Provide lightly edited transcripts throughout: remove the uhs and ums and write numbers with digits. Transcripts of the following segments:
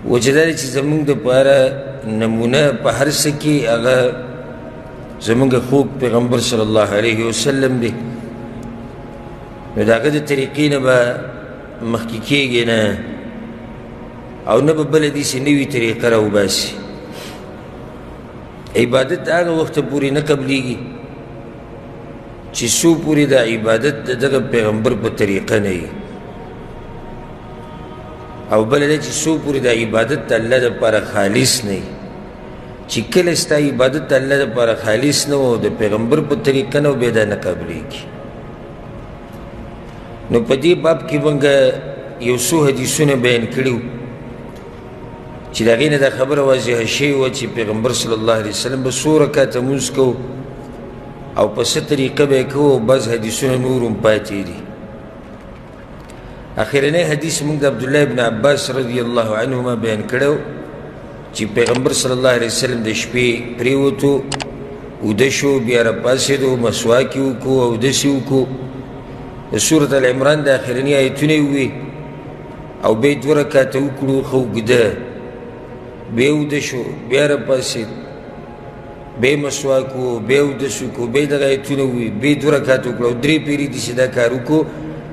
وجه دا دی چې زمونږ دپاره نمونه په هر څه کې هغه زمونږ خوږ پیغمبر صلی الله علیه وسلم دی. نو د هغه د طریقې نه به مخکې کېږي نه، او نه به بله داسې نوي طریقه راوباسي. عبادت هغه وخته پورې نه قبلیږي چې څو پورې د عبادت د دغه پیغمبر په طریقه نه وي، او بله دا چې څو پورې د عبادت د الله دپاره خالص نه وي. چې کله ستا عبادت د الله دپاره خالص نه و او د پیغمبر په طریقه نه و، بیا دا نه قبلیږي. نو په دې باب کې موږ یو څو حدیثونه بیان کړي وو چې د هغې نه دا خبره واضحه شوې وه چې پیغمبر صلی الله علیه وسلم به څو رکاته لمونځ کوو او په څه طریقه به یې کوو، او بعض حدیثونه نور هم پاتې دي. اخرنی حدیث موږ د عبدالله ابن عباس رضی الله عنهما بیان کړی چې پیغمبر صلی الله علیه وسلم د شپې پریوتو، اوده شو، بیا راپاڅېدو، مسواک یې وکړو، اودس یې وکړو، د سورة العمران د اخرني آیتونه یې ووی، او بیا یې 2 رکاته وکړو ښه اوږده، بیا اوده شو، بیا راپاڅېد، بیا مسواک و، بیا اودس وکړو، بیا یې دغه آیتونه ووی، بیا یې 2 رکاته وکړو، او 3 پېرې داسې دا کار وکړو،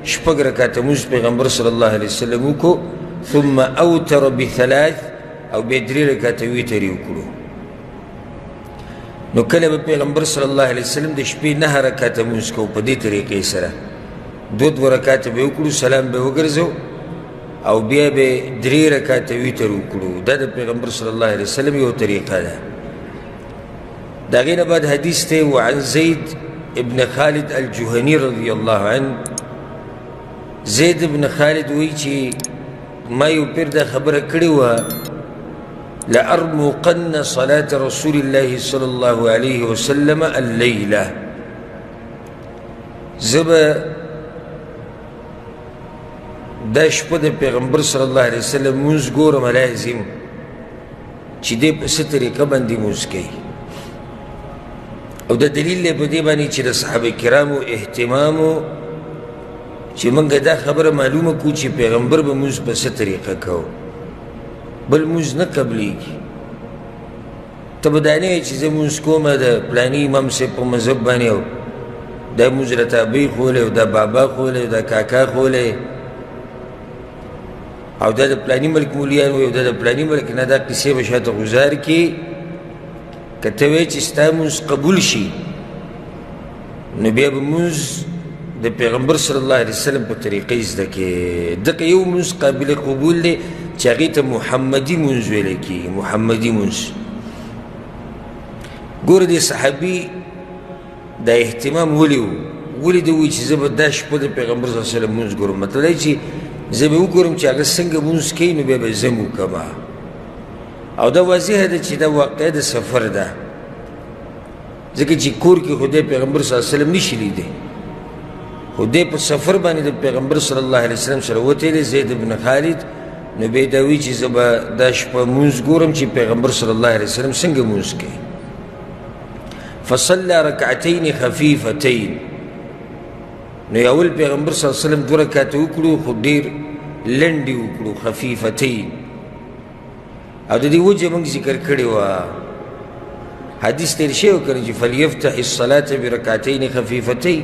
6 رکاته لمونځ پیغمبر صلی الله علیه وسلم وکړو، ثم اوتر ب3، او بیا 3 رکاته ویتر یې وکړو. نو کله به پیغمبر صلی الله علیه وسلم د شپې 9 رکاته لمونځ کوو په دې طریقې سره، 2 رکاته به وکړو، سلام به وګرځو، او بیا به 3 رکاته ویتر وکړو. دا د پیغمبر صلی الله علیه وسلم یو طریقه ده. د هغې نه بعد حدیث دی وعن زید ابن خالد الجهني رضی الله عنه. زید ابن خالد وی چې ما یو پیر دا خبره کړې وه، لأرمقن صلاة رسول الله صلی الله علیه وسلم اللیله، زه به دا شپه د پیغمبر صلی الله علیه وسلم لمونځ ګورم لازم چې دی په څه طریقه باندې لمونځ کوي. او د دلیل دی په دې باندې چې د صحابه کرامو اهتمام و چې موږ دا خبره معلومه کړو چې پیغمبر به لمونځ په څه طریقه کوو، بل لمونځ نه قبلیږي. ته به دا نه وایې چې زه لمونځ کوم د پلاني امام صاحب په مذهب باندې، او دا لمونځ راته ابۍ ښولی، او دا بابا ښولی، او دا کاکا ښولی، او دا د پلاني ملک مولیان وي، او دا د پلاني ملک نه، دا قصې به شاته غزار کړي. که ته وایې چې ستا لمونځ قبول شي، نو بیا به لمونځ د پیغمبر صلی الله علیه وسلم په طریقې زده کړې. دغه یو لمونځ قابل قبول دی چې هغې ته محمدي لمونځ ویلی کېږي، محمدي لمونځ. ګوره دې صحابي دا اهتمام ولې و؟ ولې ده وایي چې زه به دا شپه د پیغمبر صلی الله علیه وسلم لمونځ ګورم؟ مطلب دی چې زه به وګورم چې هغه څنګه لمونځ کوي، نو بیا به زه هم وکړم. او دا واضحه ده چې دا واقعه د سفر ده، ځکه چې کور کې خو دی پیغمبر صلی الله علیه وسلم نشي لیدی، خو دی په سفر باندې د پیغمبر صلی الله علیه وسلم سره وتلی زید بن خالد. نو بیا دا وایي چې زه به دا شپه لمونځ ګورم چې پیغمبر صلی الله علیه وسلم څنګه لمونځ کوي. فصلى ركعتين خفيفتين، نو اول پیغمبر صلی الله علیه وسلم 2 رکعته وکړو، خو ډېر لنډې وکړو، خفیفتین. او د دې وجه موږ ذکر کړې وه، حدیث تېر شوی و که نه چې فلیفتح الصلاة برکعتین خفیفتین.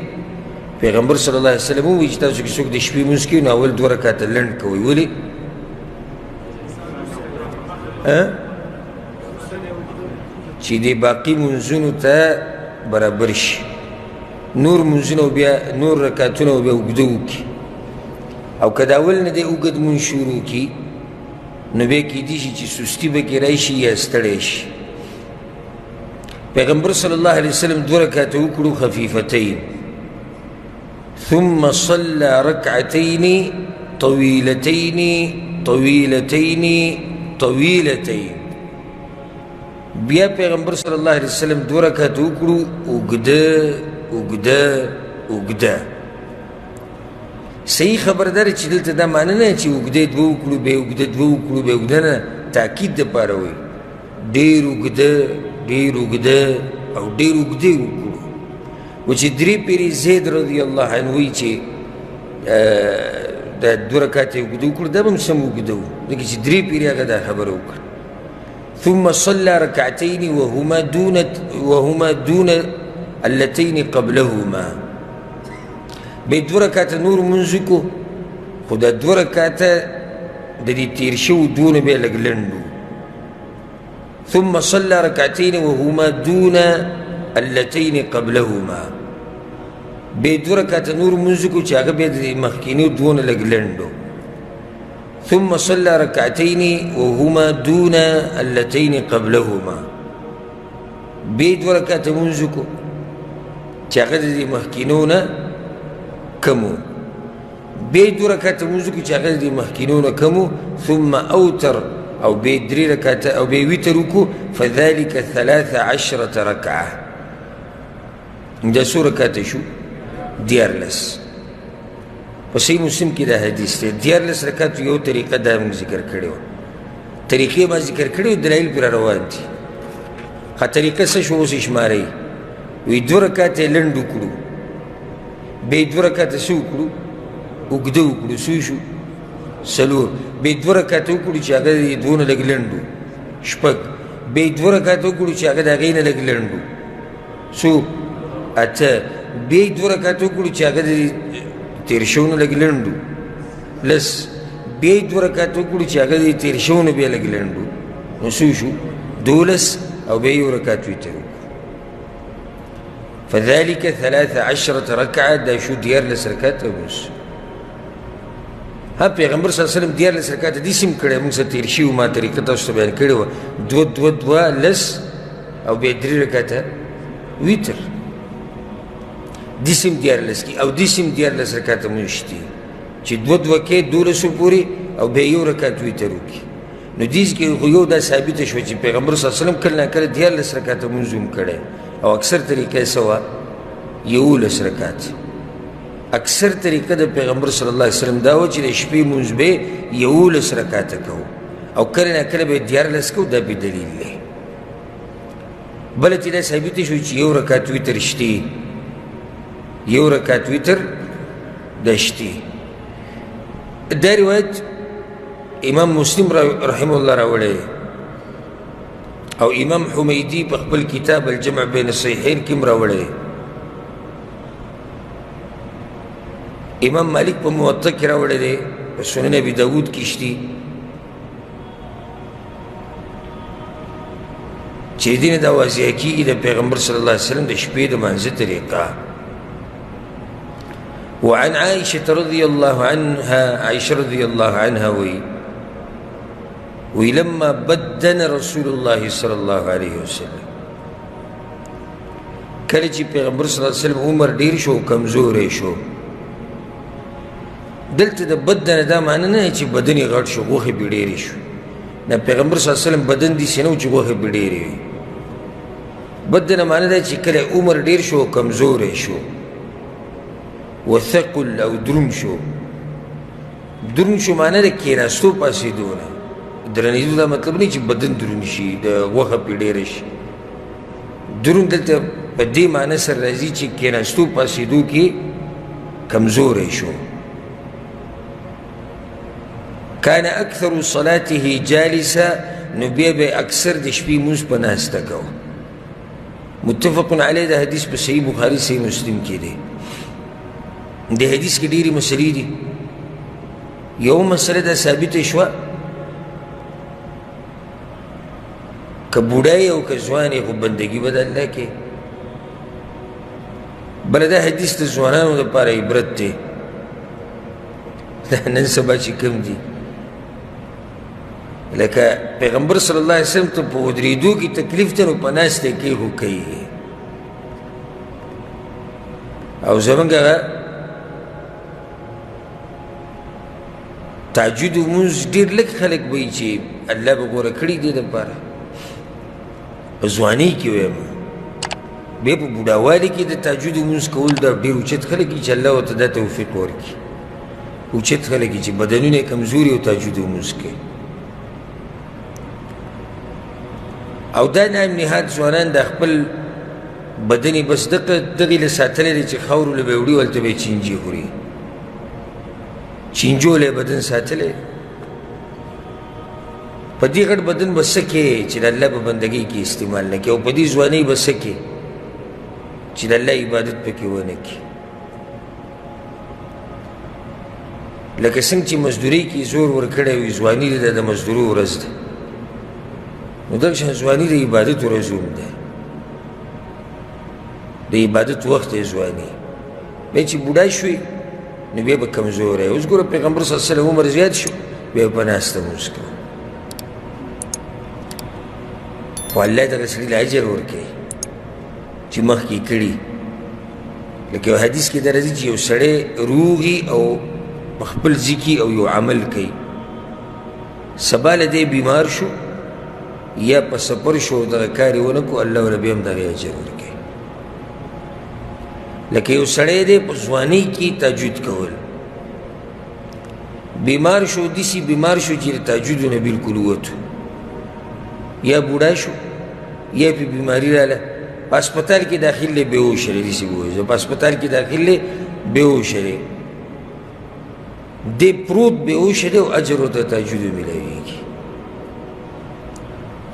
پیغمبر صلی الله علیه وسلم ووایي چې تاسو کې څوک د شپې لمونځ کوي، نو اول 2 رکعته لنډ کوئ. ولې؟ چې د باقي لمونځونو ته برابر شي، نور لمونځونه بیا نور رکعتونه بیا اوږده وکړي. او که د اول نه دی اوږد لمونځ شروع کړي، نو بیا کیدای شي چې سستي به کې راشي یا ستړی شي. پیغمبر صلی الله علیه وسلم 2 رکعته وکړو خفیفتین، ثم صلى ركعتين طويلتين طويلتين طويلتين. بیا پیغمبر صلی الله علیه وسلم 2 رکعته وکړو اوږده اوږده اوږده. صحیح خبردار چې دلته دا معنی نه چې اوږده 2 وکړو بیا اوږده 2 وکړو بیا اوږده، نه، تاکید دپاره وایي ډېر اوږده ډېر اوږده او ډېر اوږدې وکړو. و چې 3 پېرې زید رضی الله عنه وایي چې دا 2 رکعته یې اوږده وکړو، دا به هم سم اوږده و، ځکه چې درې پیرې هغه دا خبره وکړه ثم صلى ركعتين وهما دون اللتين قبلهما بیا دوه رکعته نور لمونځ وکړو خو دا دوه رکعته د دې تېر شوو دونه بیا لږ لنډ و ثم صلى ركعتين وهما دون اللتين قبلهما بیا دوه رکعته نور لمونځ وکړو چې هغه بیا د مخکینو دونه لږ لنډ و ثم صلى ركعتين وهما دون اللتين قبلهما بیا دوه رکعته لمونځ وکړو چې هغه د مخکینو نه کم و بیا دوه رکعته لمونځ وکړو چې هغه د مخکینو نه کم و ثم اوتر او بیا درې رکعته او بیا ویتر وکړو فذلك 13 رکعه دا څو رکعته شو 14 په صحیح مسلم کې دا حدیث دی 14 رکعت یو طریقه دا موږ ذکر کړې وه طریقې ما ذکر کړې وو دلایل پرې روان دي ښه طریقه څه شو اوس یې شمارئ وی دوه رکعته یې لنډ وکړو بیا دوه رکعته څه وکړو اوږده وکړو څو شو څلور بیا دوه رکعته وکړو چې هغه یې دونه لږ لنډ و شپږ بیا دوه رکعته وکړو چې هغه د هغې نه لږ لنډ و څو اته بیا دوه رکعته وکړو چې هغه د تېر شوو نه لږ لنډ و لس بیا دوه رکعته وکړو چې هغه د تېر شوو نه بیا لږ لنډ و نو څو شو 12 او بیا یو رکعت ویتر فذلك 13 ركعة دا شو 14 رکعت اوس ها پیغمبر صلی الله علیه وسلم 14 رکعت دې سم کړی موږ سره تېر شي ما طریقه تاسو ته بیان کړې وه دوه لس او بیا 3 رکعته ویتر دې سم 14 کې او دې سم 14 رکعته مونځ دي چې دوه کې 12 پورې او بیا یو رکعت ویتر وکړي نو دې کې خو یو دا ثابته شوه چې پیغمبر صلی الله علیه وسلم کله نه کله 14 رکعته مونځ هم کړی او اکثر طریقه څه وه 11 رکعت اکثر طریقه د پیغمبر صلی الله علیه وسلم دا و چې د شپې مونځ به 11 رکعته کوو او کله نه کله به 14 کوو دا به دلیل دی بله چې دا ثابته شو چې یو رکعت ویتر شتي یو رکعت ویتر دا شتي دا روایت امام مسلم رحمه الله راوړی او امام حمیدی په خپل کتاب الجمع بین الصحیحین کې هم راوړی امام مالک په موطا کې راوړی دی په سنن ابي داود کې شتي چې دې نه دا واضح کېږي د پیغمبر صلی الله علیه وسلم د شپې د مانځه طریقه وعن عائشة رضي الله عنها عائشة رضي الله عنها ولما بدن رسول الله صلى الله عليه وسلم کله چې پیغمبر صلی الله علیه وسلم عمر ډیر شو کمزورې شو دلته د بدن دا معنی نه چې بدن یې غټ شو غوښې به ډېرې شو نه پیغمبر صلی الله علیه وسلم بدن داسې نه و چې غوښې به ډېرې وي بدن معنی دا چې کله عمر ډیر شو کمزورې شو وثقل او درون شو درون شو معنی د کېناستو پاسېدو نه درنېدو دا مطلب نه چې بدن درون شي د غوښه پې ډېره شي درون دلته په دې معنی سره راځي چې کېناستو پاسېدو کې کمزوری شو کان اکثر صلاته جالسه نو بیا به اکثر د شپې مونځ په ناسته کوه متفق علیه دا حدیث په صحیح بخاري صحیح مسلم کې دی د حدیث کې ډېرې مسلې دي یو مسله دا ثابته شوه که بوډای او که ځوان یې خو بندګي به د الله کې بله دا حدیث د ځوانانو دپاره عبرت دی نن سبا چې کوم دي لکه پیغمبر صلی الله علیه وسلم ته په ودرېدو کې تکلیف ته نو په ناسته کې خو کوي او زمونږ هغه تهجد لمونځ ډېر لږ خلک به وي چې الله به غوره کړي دې دپاره په ځوانۍ کې وایم بیا په بوډاوالي کې د تهجد لمونځ کول دا ډېر اوچت خلک وي چې الله ورته دا توفیق ورکړي اوچت خلک وي چې بدنونه یې کمزوري او تهجد لمونځ کوي او دا نام نهاد ځوانان د خپل بدن یې بس دغې له ساتلی دی چې خاورو له به یې وړي هلته به یې چینجي خوري چینجو له بدن ساتلی په دې غټ بدن به څه کې چې د الله په بندګۍ کې استعمال نه کړي او په دې ځوانۍ به څه کې چې د الله عبادت پکې ونه کړي. لکه څنګه چې مزدورۍ کې زور ورکړی وي ځواني د مزدورو ورځ ده، نو دغه شان ځواني د عبادت ورځ هم ده، د عبادت وخت یې ځواني. بیا چې بوډا شوې نو بیا به کمزوری. اوس ګوره پیغمبر صلی الله علیه وسلم عمر زیات شو بیا به په ناسته لمونځ کوو، خو الله دغه سړي له اجر ورکوي چې مخکې کړي. لکه یو حدیث کې دا راځي چې یو سړی روغي او په خپل ځي او یو عمل کوي، سبا له دې بیمار شو یا په سفر شو دغه کار یې ونه کړو، الله ورله بیا هم دغه اجر ورکوي. لکه یو سړی دی په ځوانۍ کې تهجد کول، بیمار شو داسې بیمار شو چې د تهجدو نه بلکل ووتو، یا بوډا شو یا پې بیماري راله په هسپتال کې داخل دی بېهوشه دی، داسې ووایي په هسپتال کې داخل دی بېهوشه دی، دی پروت بېهوشه دی او اجر ورته تهجدو میلاویږي.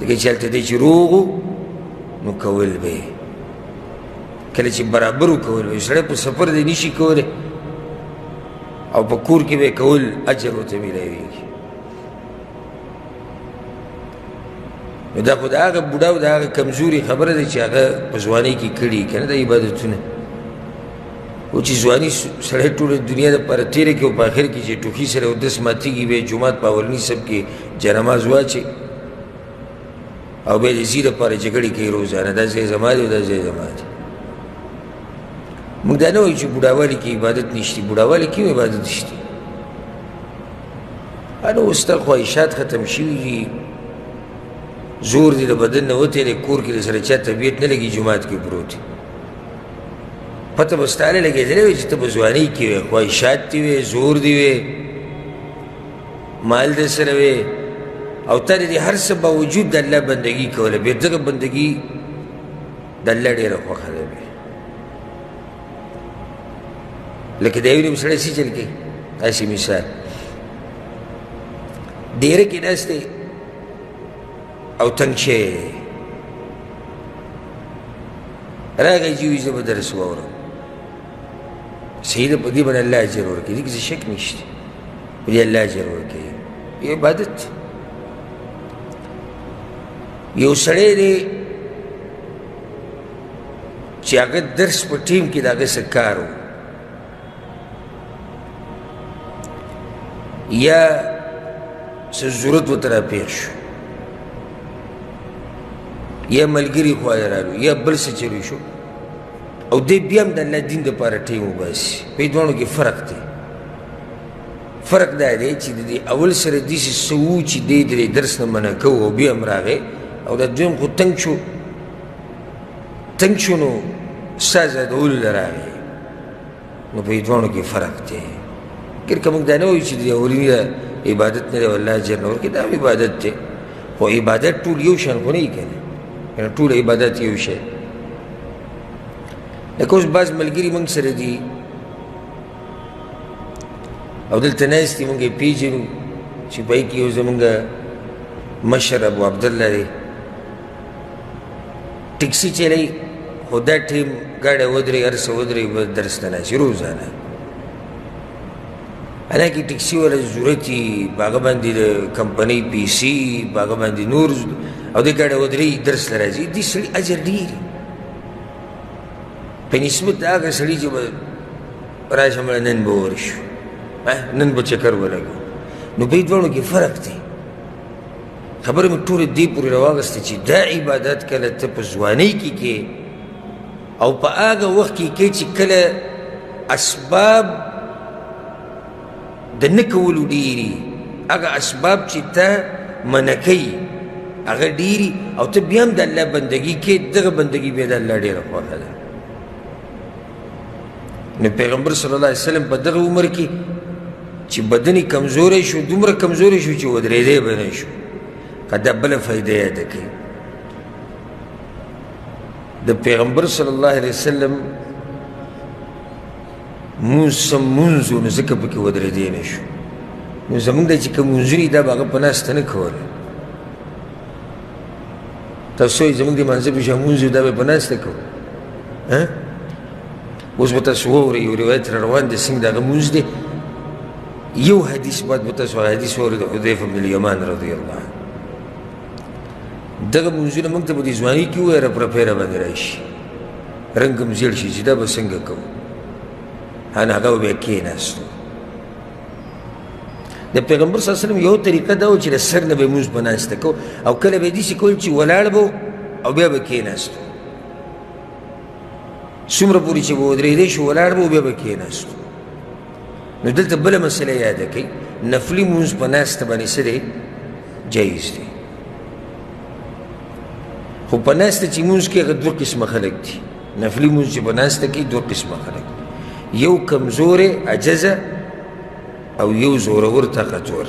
ځکه چې هلته دی چې روغ نو کول به یې کله چې برابر وکول وي، سړی په سفر دی نشي کولی او په کور کې به یې کول اجر ورته میلاویږي. نو دا خو د هغه بوډا او د هغه کمزوري خبره ده چې هغه په ځوانۍ کې کړي که نه د عبادتونه. او چې ځواني سړی ټوله دنیا دپاره تېره کړي او په آخر کې چې ټوخي سره اودس ماتېږي بیا یې جومات په اولني صف کې جنماز واچي او بیا د زی دپاره جګړې کوي روزانه، دا ځای زما دی او دا ځای زما دی. موږ دا نه وایو چې بوډاوالي کې عبادت نشته، بوډاوالي کې هم عبادت شته. نو اوس تا خواهشات ختم شوي دي، زور دی د بدن نه وتی دی، کور کې د سره چا طبیعت نه لګي، جومات کې پروت دی. پته به ستا نه لګېدلی وي چې ته په ځوانۍ کې وې، خواهشات دې وې، زور دې وې، مال در سره وې او تا د دې هر څه باوجود د الله بندګي کوله، بیا دغه بندګي د الله ډېره خوښه ده. لکه د یو نیم سړی څه چل کوي، داسې مثال ډېره کې ناست دی او تنګ شوی دی، راغی چې وایي زه به درس واورم، صحیح ده، په دې باندې الله اجر ورکوي، دې کې څه شک نشته، په دې الله اجر ورکوي، یو عبادت. یو سړی دی چې هغه درس په ټیم کې د هغه څه کار و، یا څه ضرورت ورته راپېښ شو، یا ملګري خوا یې رالو یا بل څه چلو شو او دی بیا هم د الله دین دپاره ټیم وباسي. په دې دواړو کې فرق دی. فرق دا دی چې د دې اول سره داسې څه وو چې دی د دې درس نه منع کوو او بیا هم راغی، او دا دویم خو تنګ شو نو ستا زادولو له راغی، نو په دې دواړو کې فرق دی. ګر که موږ دا نه وایو چې د اولني عبادت نه دی والله اجر نه ورکوي، دا هم عبادت دی، خو عبادت ټول یو شان خو نه وي که نه، یعنې ټول عبادت یو شی. لکه اوس بعض ملګري موږ سره دي او دلته ناست دي، موږ یې پېژنو چې په هغې کې یو زموږ مشر ابو عبدالله دی، ټکسي چلی خو دا ټیم ګاډی ودرېږي هر څه ودرېږي بس درس ته ناست روزانه، حالانکې ټکسي والا ضرورت وي، په هغه باندې د کمپنۍ پیسې، په هغه باندې نور، او دې ګاډی ودرېږي درس ته راځي، دې سړي اجر ډېر په نسبت د هغه سړي چې به راشه مړه نن به ورشو، نن به چکر ولګو. نو په دې دواړو کې فرق دی. خبره مې ټولې دې پورې راواغستې چې دا عبادت کله ته په ځوانۍ کې کې او په هغه وخت کې کې چې کله اسباب د نه کولو ډېري، هغه اسباب چې ته منع کوي هغه ډېري، او ته بیا هم د الله بندګي کې، دغه بندګي بیا د الله ډېره خوښه ده. نو پیغمبر صلی الله علیه وسلم په دغه عمر کې چې بدن یې کمزوری شو، دومره کمزوری شو چې ودرېدی به نه شو. که دا بله فایده یاده کړئ، د پیغمبر صلی الله علیه وسلم مونځ سم مونځ و نو ځکه پکې ودرېدی نه شو. نو زمونږ دا چې کوم مونځونه دي دا به هغه په ناسته نه کوله، تاسو یې زموږ د مانځه په شان لمونځ دا به په ناسته کوو اوس به تاسو واورئ یو روایت را روان دی څنګه د هغه لمونځ دی یو حدیث بعد به تاسو هغه حدیث واورئ د حذیفه بن الیمان رضی الله عنه دغه لمونځونه موږ ته په دې ځواني کې ووایه رپرپی را باندې راشي رنګ هم زیړ شي چې دا به څنګه کوو هغه به بیا کېناستو د پیغمبر صلی الله علیه وسلم یو طریقه دا و چې د سر نه به یې لمونځ په ناسته کوو او کله به یې داسې کول چې ولاړ به او بیا به کېناستو څومره پورې چې به ودرېدی شو ولاړ به او بیا به کېناستو نو دلته بله مسله یاده کوي نفلي لمونځ په ناسته باندې څه دی جایز دی خو په ناسته چې لمونځ کوي هغه دوه قسمه خلک دي نفلي لمونځ چې په ناسته کوي دوه قسمه خلک دي یو کمزورې عجزه او یو زورور طاقتور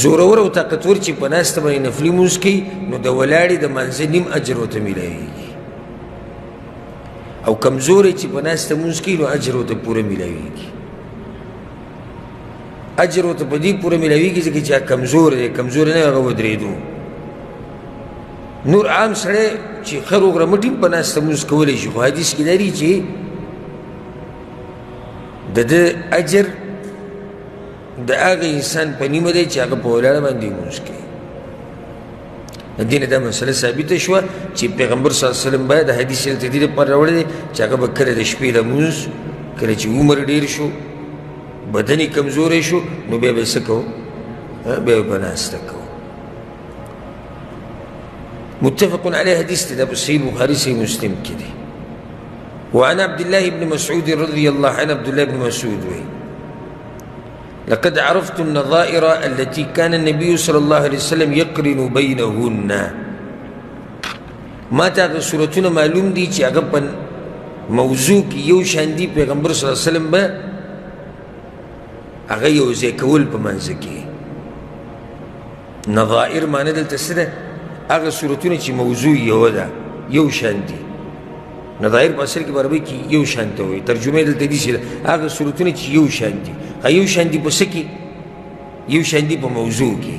زورور او طاقتور چې په ناسته باندې نفلي لمونځ کوي نو د ولاړې د مانځه نیم اجر ورته میلاویږي او کمزورې چې په ناسته لمونځ کوي نو اجر ورته پوره میلاویږي اجر ورته په دې پوره میلاویږي ځکه چې کمزور دی کمزور نه هغه ودرېدو نور عام سړی چې ښه روغ رمټ هم په ناسته لمونځ کولی شي خو حدیث کې دا دي چې د ده اجر د هغه انسان په نیمه دی چې هغه په ولاړه باندې لمونځ کوي د دې نه دا مسله ثابته شوه چې پیغمبر صلی الله علیه وسلم باید د حدیث دلته دې دپاره راوړی دی چې هغه به کله د شپې لمونځ کله چې عمر ډېر شو بدن یې کمزوری شو نو بیا به یې څه کوو بیا به په ناسته کوو متفق علیه حدیث دی دا په صحیح بخاري صحیح مسلم کې دی وعن عبد الله بن مسعود رضي الله عنه عبد الله بن مسعود وي لقد عرفت النظائر التي كان النبي صلى الله عليه وسلم يقرن بينهن ما تا سورتونه معلوم دي چې هغه په موضوع کې یو شان دي پیغمبر صلی الله علیه وسلم به هغه یو ځای کول په منځ کې نظائر معنی دلته څه ده هغه سورتونه چې موضوع یو ده یو شان دي نظائر په اصل کې په عربي کې یو شان ته وایي ترجمه دلته دي چې هغه سورتونه چې یو شان دي یو شان دي په څه کې یو شان دي په موضوع کې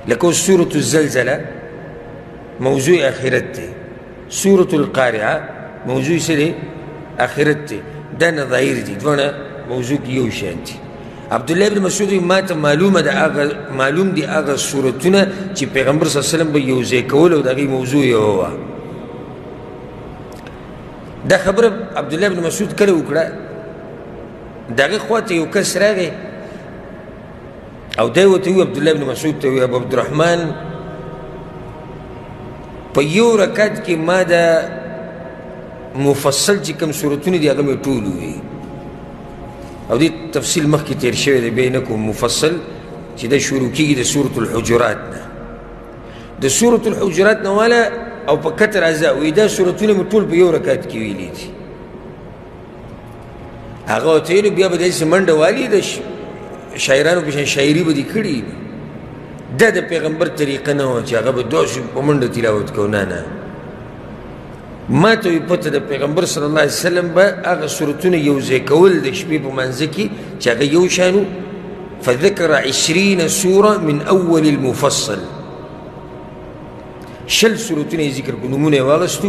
لکه سورة الزلزله موضوع آخرت دی سورة القارعه موضوع څه دی آخرت دی دا نظائر دي دونه موضوع کې یو شان دي عبدالله بن مسعود ما ته معلوم دي هغه سورتونه چې پیغمبر صلی الله علیه وسلم به یو ځای کول او د هغې موضوع یې وه دا خبره عبدالله بن مسعود کله وکړه د هغه خواته یو کس راغی او دی ورته وویل عبدالله بن مسعود ته وویل ابو عبدالرحمن په یو رکعت کې ما دا مفصل چې کوم صورتونه دي هغه مې ټول وویل او دې تفصیل مخکې تیر شوی دی بیا یې نه کوم مفصل چې دا شروع کېږي د سورة الحجرات نه د سورة الحجرات نه والا او په کتر اجزا وی دا سورتونه مې ټول په یو رکعت کې ویلي دي هغه ورته ویلو بیا به داسې منډه والي د شاعرانو په شان شاعري به دې کړي دا د پیغمبر طریقه نه وه چې هغه به داسې په منډه تلاوت کوو نه ما ته وی پته د پیغمبر صلی الله علیه وسلم به هغه سورتونه یو ځای کول د شپې په منځه کې چې هغه یو شانو فذکر 20 سوره من اول المفصل شل سورتونه یې ذکر کړو نومونه یې واخیستو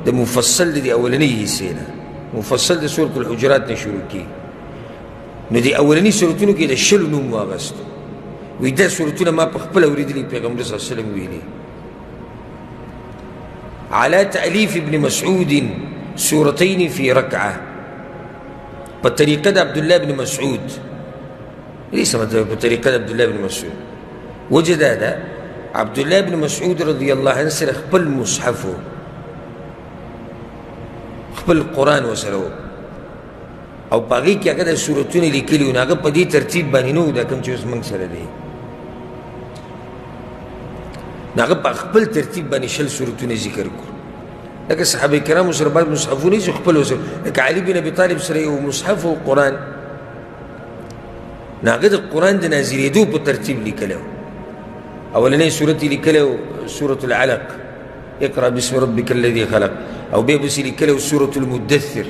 د مفصل د دې اولنۍ حصې نه مفصل د سورة الحجرات نه شروع کېږي نو د اولني سورتونو کې د شلو نوم واخیستو وی دا سورتونه ما په خپله اورېدلي پیغمبر صلی الله علیه وسلم ویلي على تألیف ابن مسعود سورتين في ركعة په طریقه د عبدالله بن مسعود دې څه مطلب په طریقه د عبدالله بن مسعود وجه دا ده عبدالله بن مسعود رضی الله عنه سره خپل مصحف خپل قرآن ورسره و او په هغې کې هغه د سورتونه لیکلي وو نو هغه په دې ترتیب باندې نه و دا کوم چې اوس موږ سره دی نو هغه په خپل ترتیب باندې شل سورتونه ذکر کړو لکه صحابه کرامو سره بعض مصحفونه چې خپل وسره لکه علي بن ابي طالب سره یو مصحف او قرآن نو هغه د قرآن د نازلېدو په ترتیب لیکلی و اولنۍ سورت یې لیکلی و سورة العلق اقرأ باسم ربك الذي خلق او بیا بس لیکلی و سورة المدثر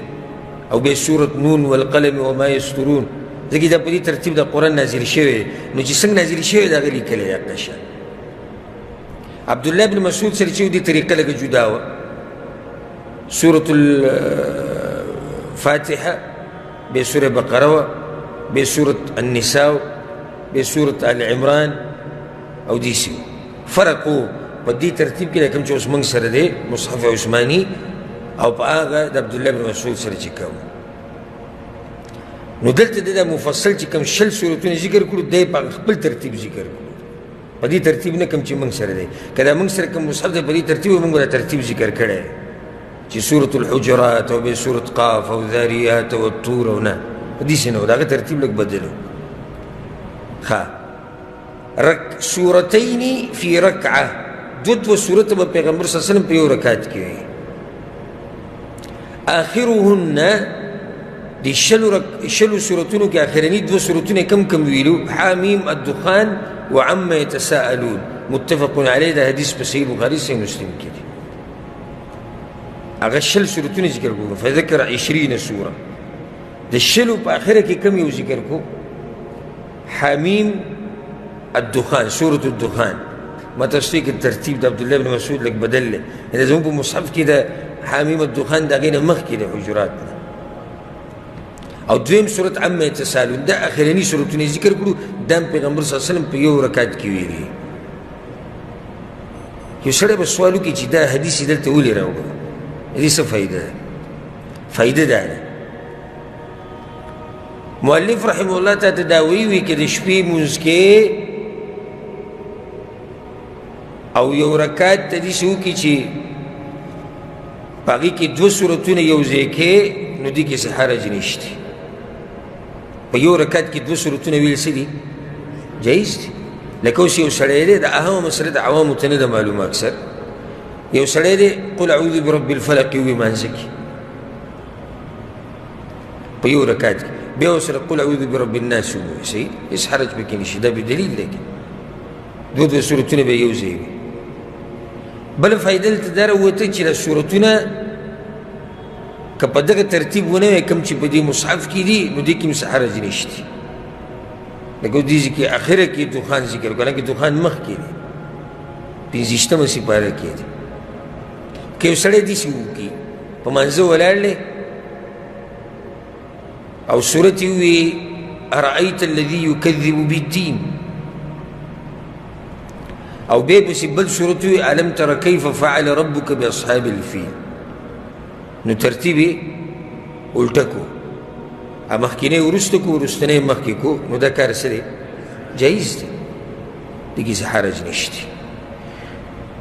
او بیا سورة نون والقلم وما يسطرون ځکه دا په دې ترتیب د قرآن نازل شوی نو چې څنګه نازل شوی د هغه لیکلی دی هغه شان عبدالله بن مسعود سره چې دې طریقه لږه جدا وه. سورة الفاتحة بے سورة بقرة بے سورة النساء بے سورة آل عمران او دیسی فرق و پا دی ترتیب کی لکم چو اسمانگ سر دے مصحف عثمانی او پا آغا دا عبداللہ بن مسعود سر چکاو. نو دلتا دا مفصل چکم شل سورتون ذکر کرو دے پا خپل ترتیب ذکر کرو پا دی ترتیب نکم چی منگ سر دے کدا منگ سر کم مصحف دے پا دی ترتیب منگو دا ترتیب ذکر کرے چی سورة الحجرات او بے سورة قاف او ذاریات او الطور او نا دیسی نو دا ترتیب لگ بدلو. سورتین فی رکعہ دو سورت با پیغمبر صلی اللہ علیہ وسلم پہ یو رکعت کی ہوئی. آخرهن دی شلو سورتونو کی آخرینی دو سورتون کم ویلو حامیم الدخان وعم يتساءلون متفق علیہ دا حدیث پہ صحیح بخاری سے مسلم کی دی. اگر شل سورتون ذکر کو فذکر 20 سورة دا شلو پا آخرہ کی کم یو ذکر کو حامیم الدخان سورة الدخان ما تصدیق الترتیب دا عبداللہ بن مسعود لک بدل لے اذا زمان پا مصحف کی دا حامیم الدخان دا غیر مخ کی دا حجرات او دویم سورة عم يتساءلون دا آخرینی سورتون ذکر کرو دام پیغمبر صلی اللہ علیہ وسلم پہ یو رکعت کی ویری. یو سڑے بس سوالو کی چی دا حدیثی دلتا اولی راو گا حدیث فائدہ دا فائدہ دا مؤلف رحمه اللہ تا تداوی وی که دا شپی منز کے او یو رکات تا دیسی ہو کی چی باقی که دو سورتون یوزے کے نو دی کسی حرج نشتی پا یو رکات کی دو سورتون ویل سدی جائز دی لکوسی یو سڑے دے دا اہم مسئلہ دا عوام تند معلوم اکثر یو سڑے دے قل اعوذ برب الفلق یوی مانزکی پا یو رکات کی بیاو سر قل اعوذ برب الناس ہوئی صحیح اس حرج بکی نشی دا بدلیل لیکن دو سورتون بے یوزے ہوئی. بل فائدہ دار ہوتا چی دا سورتون کپا دغا ترتیب ونوے کم چی پا دی مصحف کی دی نو دی کم سحرج نشتی لکو دیزی کی آخرہ کی دخان ذکر کرنا کہ دخان مخ کی دی پینزشتم سپارہ کی دی کہ سڑے دیسی ہو کی پا منزو ولار لے او سورتی ہوئی ارائیت الذی یکذب بالدین او بے بسی بل سورتی ہوئی علم تر کیف فعل ربک باصحاب الفیل نو ترتیبی الٹکو مخکینے ورستکو ورستنے مخکیکو نو دا کار سرے جائز دی دیکی سے حرج نشتی.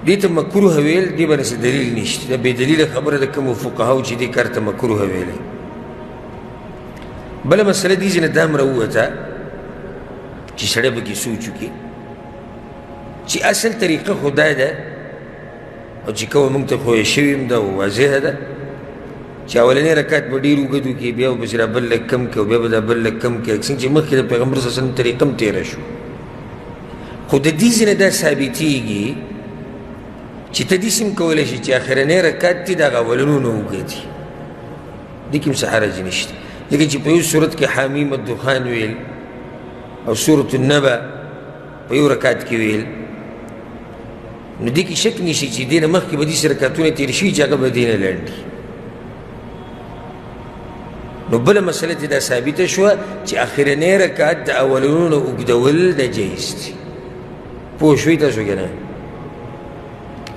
دیتا مکروح ویل دی بنس دلیل نشتی دا بے دلیل خبر دا کم فقہاو چی دی کارتا مکروح ویلی. بلا مسئلہ دیزی ندام روتا چی سڑے بکی سوچو کی چی اصل طریقہ خدا دا او چی کوا منگتا خوی شویم دا و واضح دا چی اولانی رکات با دیرو گدو کی بیاو بسرا بلک کم کے و بیا بدا بلک کم کے اکسنگ چی مخی دا پیغمبر صلی اللہ علیہ وسلم طریقم تیرا شو خود دیزی ندا ثابتی گی چی تا دیسیم کولشی چی آخرانی رکات تی دا اولانو نو گدی دیکیم سحرج نشتی. لیکن چی پیو سورت کی حامیم الدخان ویل او سورت النبا پیو رکات کی ویل نو دی کی شک نیشی چی دین مخ کی بدیس رکاتون تیرشوی چاگا بدین لرنی نو بلا مسئلہ دا ثابت شوا چی آخرین رکات دا اولون اگدول دا جائز دی پوشوی تا سو گنا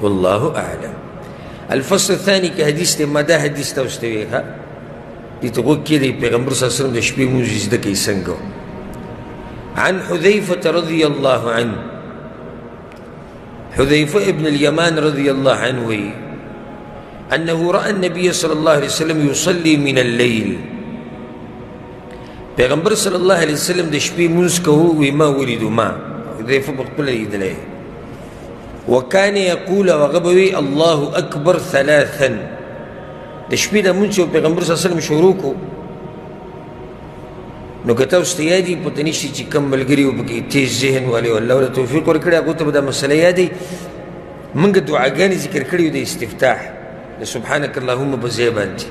واللہ اعلم. الفصل الثانی که حدیث دی مدا حدیث تا استویخا دی تقول كده پیغمبر صلى الله عليه وسلم ده شبه موجز ده كيسنگو. عن حذيفة رضي الله عنه حذيفة ابن اليمان رضي الله عنه أنه رأى النبي صلى الله عليه وسلم يصلي من الليل پیغمبر صلى الله عليه وسلم ده شبه منسكه وما ولدوا ما حذيفة بقبل إدليه وكان يقول وغبوي الله أكبر ثلاثا د شپې د مونځ او پیغمبر صلی الله علیه وسلم شروع کو نو که تاسو ته یادي پته نشي چې کوم ملګري وبکې تیز ذهن والي الله ورته توفیق ورکړي هغو ته به دا مسله یادي موږ دعاګانې ذکر کړي د استفتاح د سبحانک اللهم په ځای باندې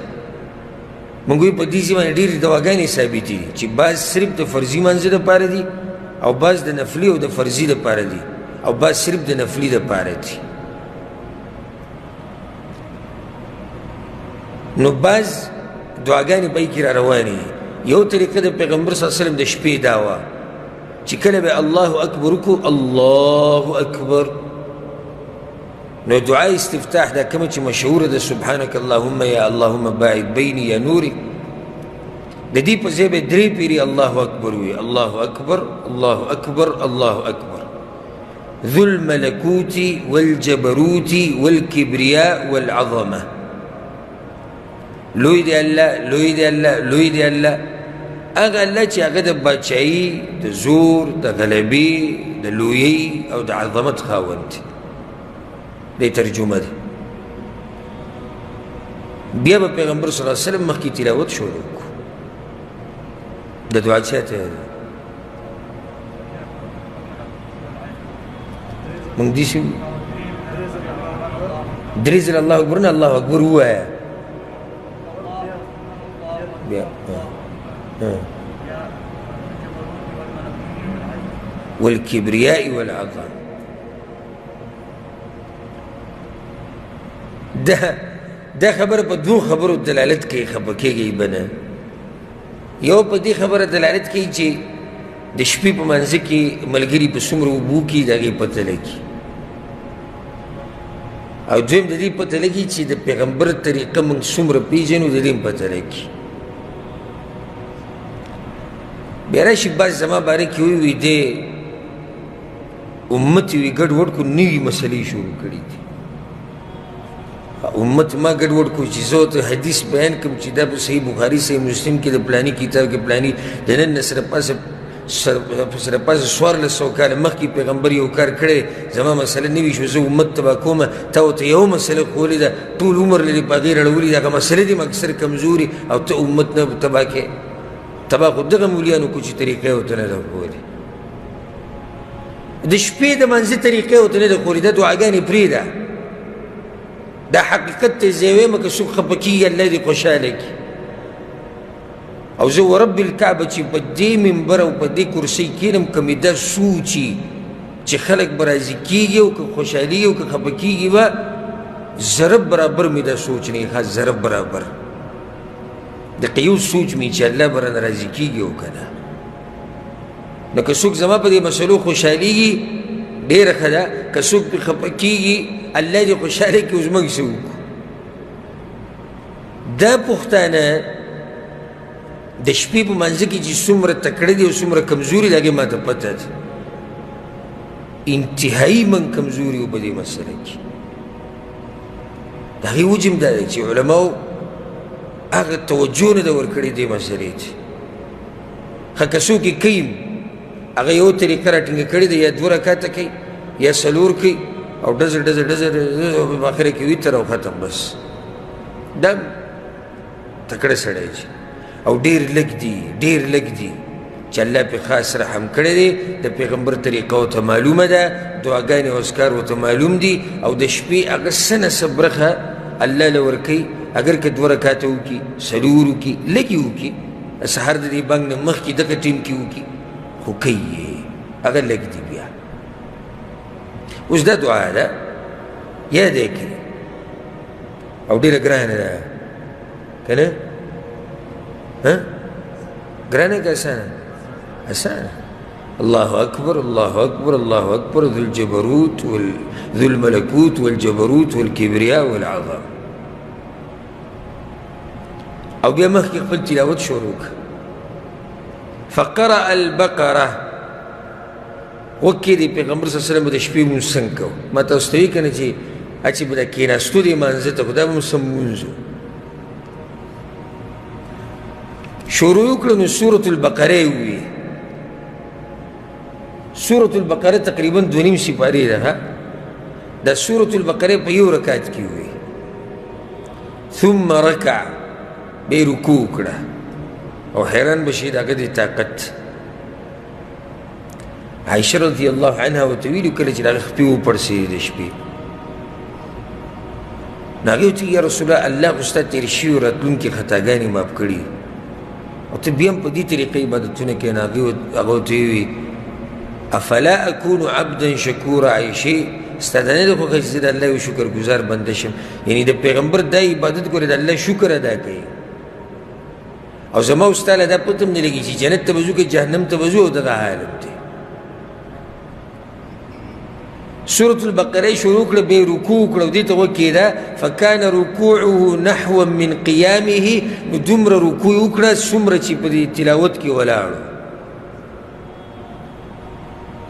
موږ په دې ځای باندې ډېرې دعاګانې ثابتې دي چې بعض صرف د فرضي منځ دپاره دي او بعض د نفلي او د فرضي دپاره دي او بعض صرف د نفلي دپاره دي نو بعض دعاګانې پای کې را روانې دي. یو طریقه د پیغمبر صلی الله علیه وسلم د شپې دا وه چې کله به الله اکبر وکړو الله اکبر نو دعا استفتاح دا کومه چې مشهوره ده سبحانک اللهم یا اللهم باعد بیني یا نوري د دې په ځای به درې پیرې الله اکبر وي الله اکبر الله اکبر الله اکبر ذو الملکوت والجبروت والکبریاء والعظمه لوی دی الله لوی دی الله لوی دی الله هغه الله چې هغه د بادشاهي د زور د غلبې د لویۍ او د عظمت خاوند دی. دې ترجمه ده. بیا به پیغمبر صلی الله علیه وسلم مخکې تلاوت شروع کړو د دعا چاته موږ دې شو درې ځله الله اکبر نه الله اکبر ووایه بیا والکبریاء والعظم دا خبره په دوه خبرو دلالت کوي خفه کېږئ به نه. یو په دې خبره دلالت کوي چې د شپې په منځه کې ملګري په څومره اوبو کي د هغې پته لګي او دویم د دې پته لګي چې د پیغمبر طریقه موږ څومره پېژنو د دې هم پته لګي. بیا راشي بعض زما باره کې ووي دی امت یې ګډ وډ کړو نوي مسلې شروع کړي دي. امت ما ګډ وډ کړو چې زه ورته حدیث بیان کړم چې دا په صحیح بخاري صحیح مسلم کې د پلاني کتاب کې پلاني د نن نه سره پاسه 1400 کاله مخکې پیغمبر یو کار کړی زما مسله نوي شو زه امت تباه کومه تا ورته یو مسله ښولې ده ټول عمر لري په هغې رړولي دي هغه مسلې دي اکثر کمزوري او ته امت نه تباه کوې. تباه خو دغه مولیانو کو چې طریقې ورته نه ده ښولې د شپې د منځه طریقې ورته نه ده ښولې دا دعاګانې پرېږده دا حقیقت ته زه یې وایم که څوک خفه کېږي الله دې خوشحاله کړي. او زه ورب الکعبه چې په دې منبر او په دې کرسۍ کښېنم که مې دا سوچي چې خلک به راضي کېږي او که خوشحالېږي او که خفه کېږي به ضرب برابر مې دا سوچ نه ښه ضرب برابر دقه یو سوچ مې چې الله به رانه راضي کېږي او که نه. نو که څوک زما په دې مسلو خوشحالېږي ډېره ښه ده که څوک پرې خفه کېږي الله دې خوشحاله کړي اوس موږ څه وکړو. دا پښتانه د شپې په منځه کې چې څومره تکړه دي او څومره کمزوري دي هغې ما ته پته ده انتهایي من کمزوري و په دې مسله کې. د هغې وجه هم دا دی چې علماو هغه توجه نه ده ورکړې دې مسلې ته. ښه که څوک یې کوي هغه یو طریقه راټینګه کړې ده یا 2 رکعته کوي یا 4 کوي او ډزر ډزر ډزر په آخره کې وتر او ختم بس دا تکړه سړی چې او ډېر لږ دي ډېر لږ دي چې الله پې خاص رحم کړی دی د پیغمبر طریقه ورته معلومه ده دعاګانې او اذکار ورته معلوم دي او د شپې هغه څه نه څه برخه الله له ورکوي اگر که 2 رکعته وکړي 4 وکړي لږې وکړي سهار د دې بانګ نه مخکې دغه ټیم کې وکړي خو کوي یې هغه لږ دي بیا. اوس دا دعا ده یاد یې کړي او ډېره ګرانه ده که نه ګرانه که اسانه اسانه الله اکبر الله اکبر الله اکبر ذو الجبروت ذو الملکوت والجبروت والکبریاء والعظم. او بیا مخکې خپل تلاوت شروع کړه فقرأ البقره وکې د پیغمبر صلی الله علیه وسلم د شپې مونځ څنګه کوو ما تاسو ته وایي که نه چې چې به د کېناستو دې مانځه ته خو دا به مو څه مونځ و شروع وکړه نو سورة البقره یې ووایي. سورة البقره تقریبا 2.5 سپارې ده دا سورة البقره په یو رکعت کې ووایي. ثم رکع به یې رکوع کړه او حیران به شي د هغه د طاقت. عائشه رضی الله عنها ورته ویلي کله چې د هغه خپې وپړسېدې د شپې نو هغې ورته یا رسول الله الله خو ستا تېرې شوي راتلونکي خطاګانې معاف کړي او ته بیا هم په دې طریقه عبادتونه کوې نو هغه ورته ووي افلا اکونو عبدا شکورا عایشې ستا دا نه ده خوښه چې زه د الله یو شکر ګزار بنده شم یعنی د پیغمبر دا عبادت ګورې د الله شکر ادا کوي او زما او ستا له دا پته هم نه لګي چې جنت ته به ځو که جهنم ته به ځو او دغه عالم دی سورة البقره شروع کړه به رکوع کړه او دې ته وکېده فکان رکوعه نحوا من قیامه نو دومره رکوع وکړه څومره چې په دې تلاوت کې ولاړو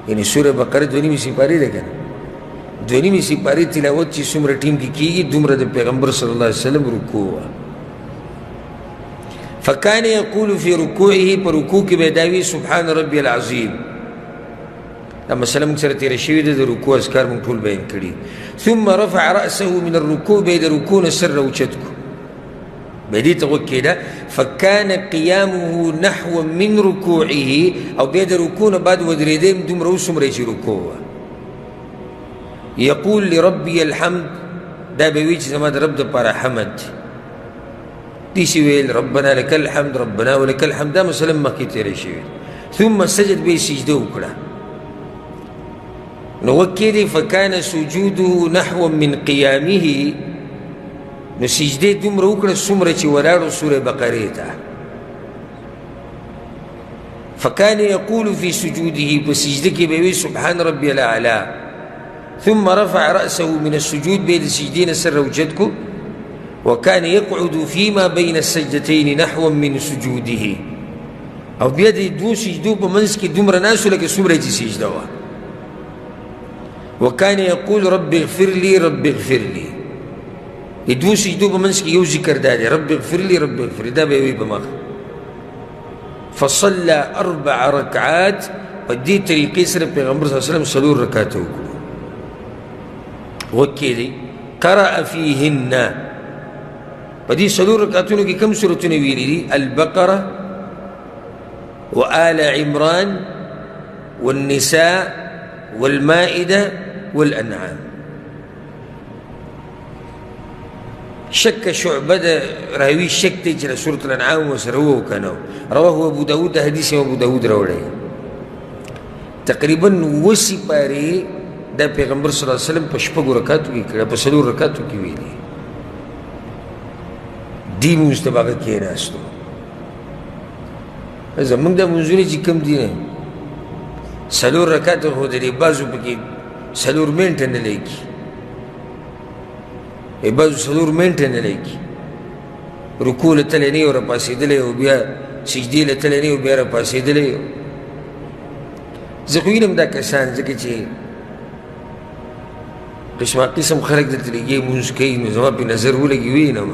یعنی سوره بقره 2 سپارې ده کنه 2 سپارې تلاوت چې څومره ټیم کې کېږي دومره د پیغمبر صلی الله علیه وسلم رکوع وه فکان یقول فی رکوعه په رکوع کې به دا وي سبحان ربی العظیم دا مسله موږ سره تېره شوې ده د رکوع اذکار موږ ټول بیان کړي ثم رفع رأسه من الرکوع به د رکوع نه سر راوچت کړو به دې ته وکېده فکان قیامه نحو من رکوعه او بیا د رکوع نه بعد ودرېدی هم دومره وسومره چې رکوع وه یقول لربی الحمد دا به وي چې زما د رب دپاره حمد دی دې ویل ربنا لك الحمد ربنا ولك الحمد دا مسله مخکې تېره شوې ثم سجد به یې سجده وکړه نو وکېدې فکان سجوده نحو من قیامه نو سجدې دومره وکړه څومره چې ولاړو سورې بقرې ته فکان یقول فی سجوده په سجده کې به وي سبحان ربی الاعلی ثم رفع رأسه من السجود به د سجدې نه سر راوچت کړو وكان يقعد فيما بين السجدتين نحو من سجوده او بیا د دوو سجدو په منځ کې دومره ناستو لکه څومره چې سجده وه وكان يقول رب اغفر لي رب اغفر لي د دوو سجدو په منځ کې یو ذکر دا دی رب اغفر لي رب اغفر لي دا به وي په مخ فصلى 4 ركعات په دې طریقې سره پیغمبر صلی الله علیه وسلم 4 رکعاته وکړو وکېدی قرأ فيهن په دې 4 رکعتونو کې کوم سورتونه ویلي دي البقره وآل عمران والنساء والمائدة والأنعام شك شعبة راوي شك تجرى سورة الأنعام وسروه كانوا رواه أبو داود حديث أبو داود رواه تقريبا وسي باري دا پیغمبر صلی الله علیه وسلم په شپږو رکعاتو کې کړه په 4 رکعاتو کې ویلي دی مونځ ته به هغه کېناستو زمونږ دا مونځونه چې کوم دي نه 4 رکعاته خو د دې بعضو پکې 4 منټه نه لیکي بعضو 4 منټه نه لیکي رکوع له تللی نه یو راپاڅېدلی او بیا سجدې له تللی نه یو بیا راپاڅېدلی زه خو وینم دا کسان ځکه چې قسمه قسم خلک دلته لګي مونځ کوي نو زما پې نظر ولګي وینم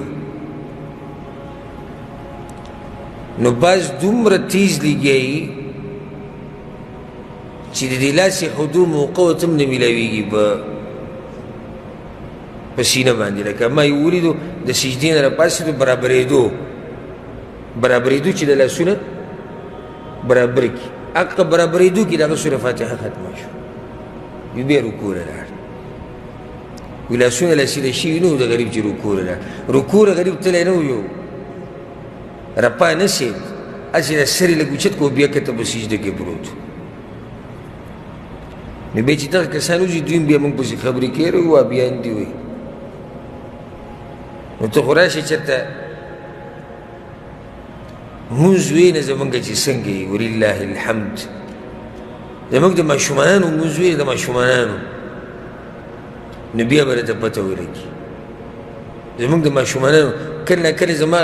نو بعض دومره تیز لګیایي چې د دې لاسې حدو موقع ورته هم نه میلاویږي په سینه باندې لکه ما یې ولیدو د سجدې نه راپاڅېدو برابرېدو چې د لاسونه برابر کړي حقه برابرېدو کې د هغه سوره فاتحه ختمه شو یو بیا رکوع له لاړ وي لاسونه له سیده شوي نه و د غریب چې رکوع له لاړ رکوع له غریب تللی نه و یو رپا نه سید هسې د سر یې لږ اوچت کړو بیا کته په سجده کې پروت نو بیا چې دغه کسان وځي دوی هم بیا موږ پسې خبرې کوي وابیان دي وایي نو ته خو راشې چېرته مونځ وینه زمونږ چې څنګه یي ولله الحمد زمونږ د ماشومانانو مونځ وینه د ماشومانانو نو بیا به راته پته ولګي زمونږ د ماشومانانو کله نه کله زما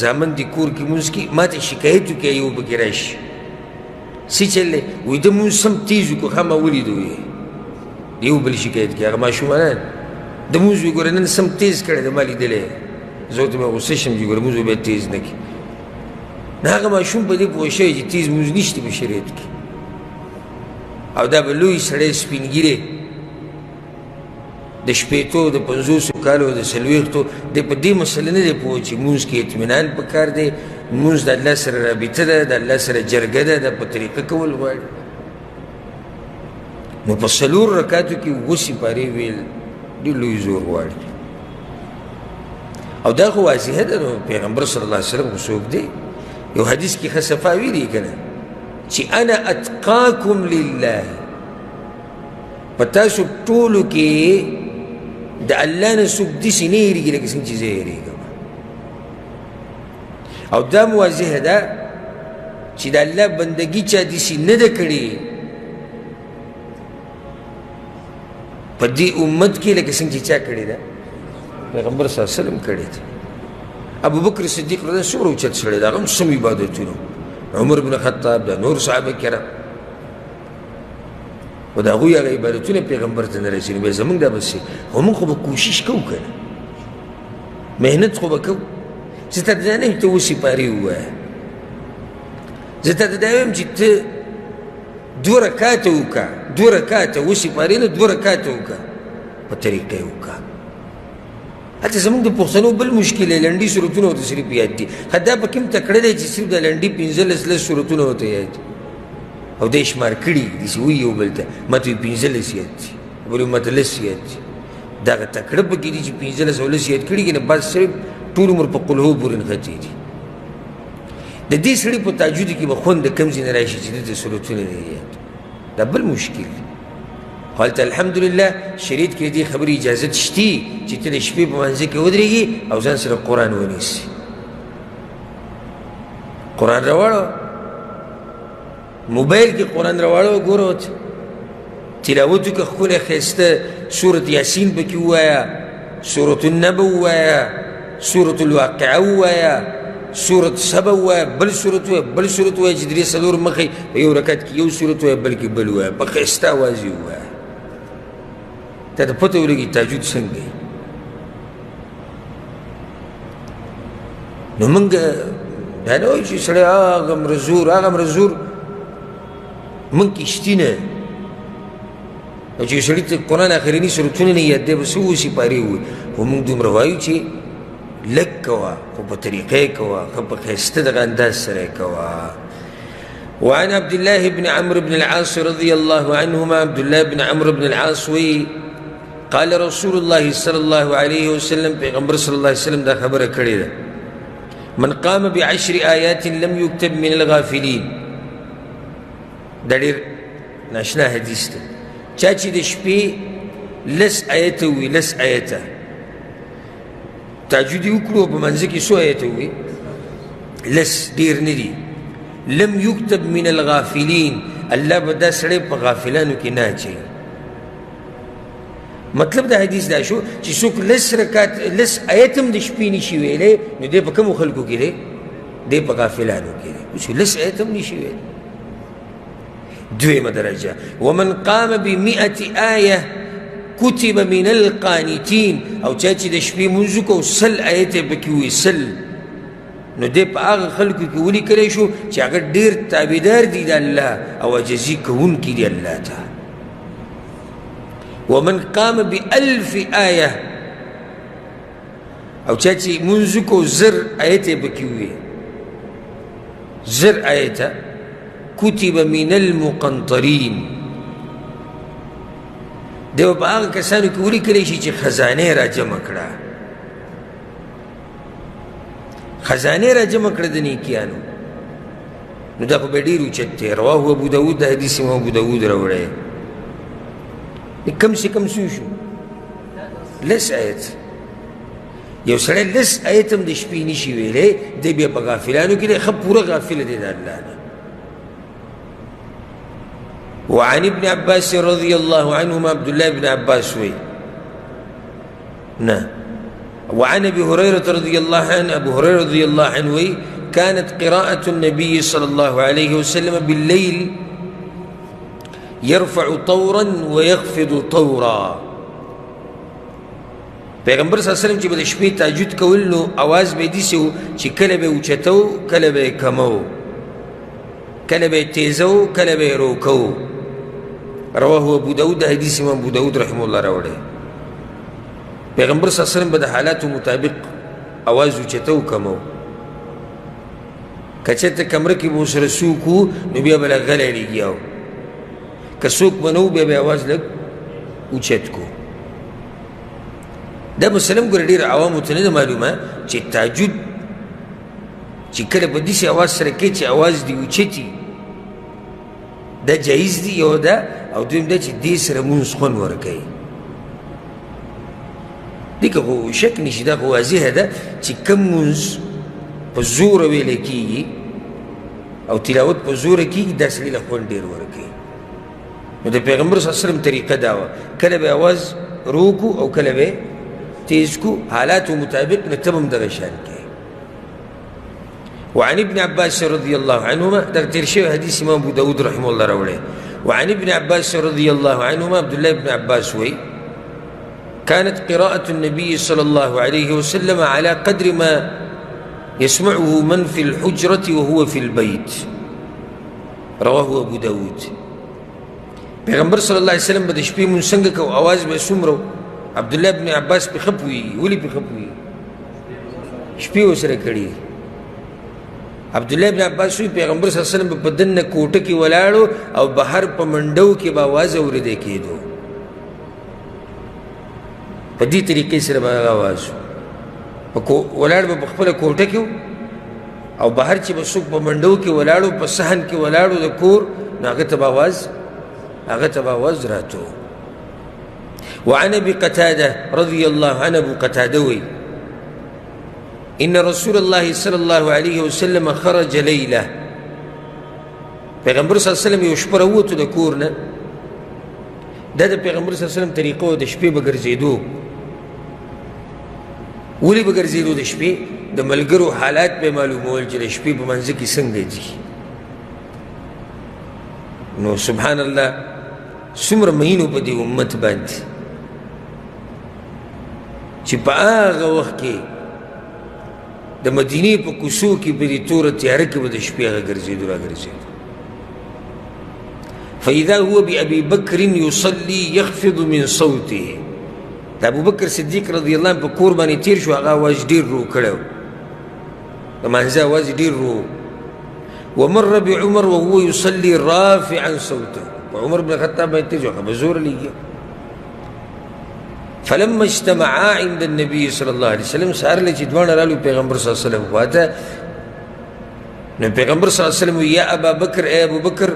زامن دي کور کې مونځ کې ما ته شکایت وکړي یو پکې راشي څه چل دی وایي ده مونځ سم تیز وکړو ښه ما ولیدو یې یو بل شکایت کوي هغه ماشومانان د مونځ وایي ګوره نن سم تیز کړی ده ما لیدلی زه ورته مې غوسه شم چې ګوره مونځ به بیا تیز نه کړي نه هغه ماشوم په دې پوه شوی چې تیز مونځ نشته په شریعت کې او دا به لوی سړی سپین ږیری د شپېتو د 50 کالو د 40 دی په دې مسله نه دی پوه چې مونځ کې اطمینان پکار دی مونځ د الله سره رابطه ده د الله سره جرګه ده د په طریقه کول غواړي نو په 4 رکعاتو کې 7 سپارې ویل ډېر لوی زور غواړي او دا خو واضحه ده نو پیغمبر صلی الله علیه وسلم خو څوک دی یو حدیث کې ښه صفا ویلي که نه چې انا اتقاکم لله په تاسو ټولو کې د الله نه څوک داسې نه هېرېږي لکه څنګه چې زه هېرېږم او دا واضحه ده چې د الله بندګي چا داسې نه ده کړې په دې امت کې لکه څنګه چې چا کړې ده پیغمبر صلی الله علیه وسلم کړې ده ابو بکر صدیق رضی الله څومره اوچت سړی ده هغه هم سم عبادتونه عمر بن خطاب ده نور صحابه کرام و د هغوی هغه عبادتونه پیغمبر ته نه رسېږي بیا زموږ دا بس خو موږ خو به کوشش کوو که نه محنت خو به کوو زه تا ته دا نه یم ته اووه سپارې ووایه زه تا ته دا وایم چې ته دوه رکاته وکړه دوه رکاته اووه سپارې نه دوه رکاته وکړه په طریقه یې وکړه هلته زموږ د پښتنو بل مشکل دی لنډي صورتونه ورته صرف یاد دي ښه دا په کوم تکړه دی چې صرف د لنډي 15 صورتونه ورته یاد دي او دا یې شمار کړي داسې وایي یو بل ته ما ته 15 یاد دي بل ما ته 10 یاد دي دغه تکړه پکې دي چې 15 او 10 یاد کړي که نه بعض صرف ټول عمر په قل هو پورې نښتې دي د دې سړي په تهجد کې به خوند د کوم ځای نه راشي چې دلته صورتونه نه یاد دا بل مشکل دی خو هلته الحمدلله شریعت کې دې خبرې اجازت شتي چې ته د شپې په منځه کې ودرېږي او ځان سره قرآن ونیسي قرآن راوړه موبایل کې قرآن راوړه وګوره ورته تلاوت وکړه ښکلی ښایسته سورت یاسین پکې ووایه سورت النبه ووایه سورت الواقعه ووایه سورت سبا ووایه بل سورت ووایه بل سورت ووایه چې درې څلور مخې په یو رکعت کې یو سورت ووایه بلکې بل ووایه په ښایسته اواز یې ووایه تا ته پته ولګي تهجد څنګه یي نو موږ دا نه وایو چې سړی هغه زور موږ کې شتي نه او چې سړي ته قرآن آخریني صورتونه نه یاد دی به څه اووه سپارې ووایي خو موږ دومره وایو چې لږ کوه خو په طریقه یې کوه ښه په ښایسته دغه انداز سره یې کوه وعن عبد الله بن عمرو بن العاص رضي الله عنهما عبد الله بن عمرو بن العاص وی قال رسول الله صلى الله عليه وسلم پیغمبر صلی الله علیه وسلم دا خبره کړې ده من قام ب10 آیات لم يكتب من الغافلین دا ډېر ناشنا حدیث دی چا چې د شپې 10 آیته ووي 10 آیته تهجد یې وکړو په منځه کې څو آیته ووي 10 ډېر نه دي لم يكتب من الغافلین الله به دا سړی په غافلانو کې نه اچوي مطلب د حدیث دا شو چې څوک 10 رکعت 10 آیت هم د شپې نشي ویلی نو دی په کومو خلکو کې دی دی په غافلانو کې دی اوس 10 آیت هم نشي ویلی دویمه درجه ومن قام ب100 آیه کتب من القانتین او چا چې د شپې مونځ وکړو 100 آیت یې پکې وي 100 نو دی په هغه خلکو کې ولیکلی شو چې هغه ډېر تابعدار دي د الله او عجزي کوونکي دي الله ته ومن قام ب1000 آیه او چا چې مونځ وکړو 1000 آیت یې پکې وي 1000 آیته کتب من المقنطرین دی به په هغه کسانو کې ولیکلی شي چې خزانې را جمع کړه خزانې را جمع کړه د نیکیانو نو دا خو به ډېر اوچت دی رواه ابو داود د حدیث امام ابو داود راوړی کم سے کم څو شو 10 آیت یو سړی 10 آیت هم د شپې نشي ویلی دی بیا په غافلانو کې دی ښه پوره غافله دی د الله نه وعن ابن عباس رضي الله عنهما عبد الله بن عباس وي نعم وعن ابي هريره رضي الله عنه ابو هريره رضي الله عنه وي كانت قراءة النبي صلى الله عليه وسلم بالليل يرفع طورا ويخفض طورا پیغمبر صلی الله علیه وسلم چې به د شپې تهجد کول نو اواز به یې داسې و چې کله به یې اوچته و کله به یې کمه و کله به یې تیزه و کله به یې روکه و رواه ابو داود د حدیث امام ابو داود رحمه الله راوړی پیغمبر صلی الله علیه وسلم به د حالاتو مطابق اواز اوچته و کمه و که چېرته کمره کې به ورسره څوک و نو بیا به لږ غلی لګیا و که څوک به نه و بیا به یې اواز لږ اوچت کو دا مسلم ګوره ډېر عوامو ته نه ده معلومه چې تهجد چې کله په داسې اواز سره کوي چې اواز دې اوچتي دا جایز دی یو دا او دویم دا چې دې سره مونځ خوند ورکوي دې که خو شک نشي دا خو واضحه ده چې کوم مونځ په زوره ویلی کېږي او تلاوت په زوره کېږي دا سړي له خوند ډېر ورکوي نو د پیغمبر صلی الله علیه وسلم طریقه دا وه کله به اواز رو کو او کله به تیز کو حالاتو مطابق نو ته به هم دغه شان کوې وعن ابن عباس رضي الله عنهما دغه تېر شوی حدیث امام ابو داود رحمه الله راوړی وعن ابن عباس رضي الله عنهما عبد الله بن عباس وی كانت قراءة النبي صلى الله عليه وسلم على قدر ما يسمعه من في الحجرة وهو في البيت رواه ابو داود پیغمبر صلی الله علیه وسلم به د شپې مونځ څنګه کو اواز به څومره عبدالله بن عباس پې ښه پوهېږي ولې پې ښه پوهېږي شپې ورسره کړي عبدالله بن عباس وی پیغمبر صلی الله علیه وسلم به په دننه کوټه کې ولاړو او بهر په منډو کې به اواز اورېدی کېدو په دې طریقې سره به هغه اواز ولاړ به په خپله کوټه کې او بهر چې به څوک په منډو کې ولاړو په صحن کې ولاړو د کور نو هغه ته به اواز راتو وعن ابي قتاده رضي الله عنه ابو قتاده وی ان رسول الله صلى الله عليه وسلم خرج ليله پیغمبر صلی الله علیه وسلم یو شپه راووتو د کور نه دا د پیغمبر صلی الله علیه وسلم طریقه و د شپې به ګرځېدو ولې به ګرځېدو د شپې د ملګرو حالات به معلومول چې د شپې په منځ کې څنګه دي نو سبحان الله څومره مهینو په دې امت باندې چې په هغه وخت کې د مدینې په کوڅو کې په دې توره تیاره کې به د شپې هغه ګرځېدو راګرځېدو فإذا هو بأبي بكر يصلي يخفض من صوته د ابو بکر صدیق رضی الله عنه په کور باندې تیر شو هغه اواز ډېر رو کړی و د مانځه اواز ډېر رو ومر بعمر وهو يصلي رافعا صوته وعمر بن الخطاب باندې تیر شو هغه به زوره لګي فلما اجتمعا عند النبي صلى الله عليه وسلم سهار له چې دواړه رالو پیغمبر صلی الله علیه وسلم خواته نو پیغمبر صلی الله علیه وسلم یا ابا بکر اے ابو بکر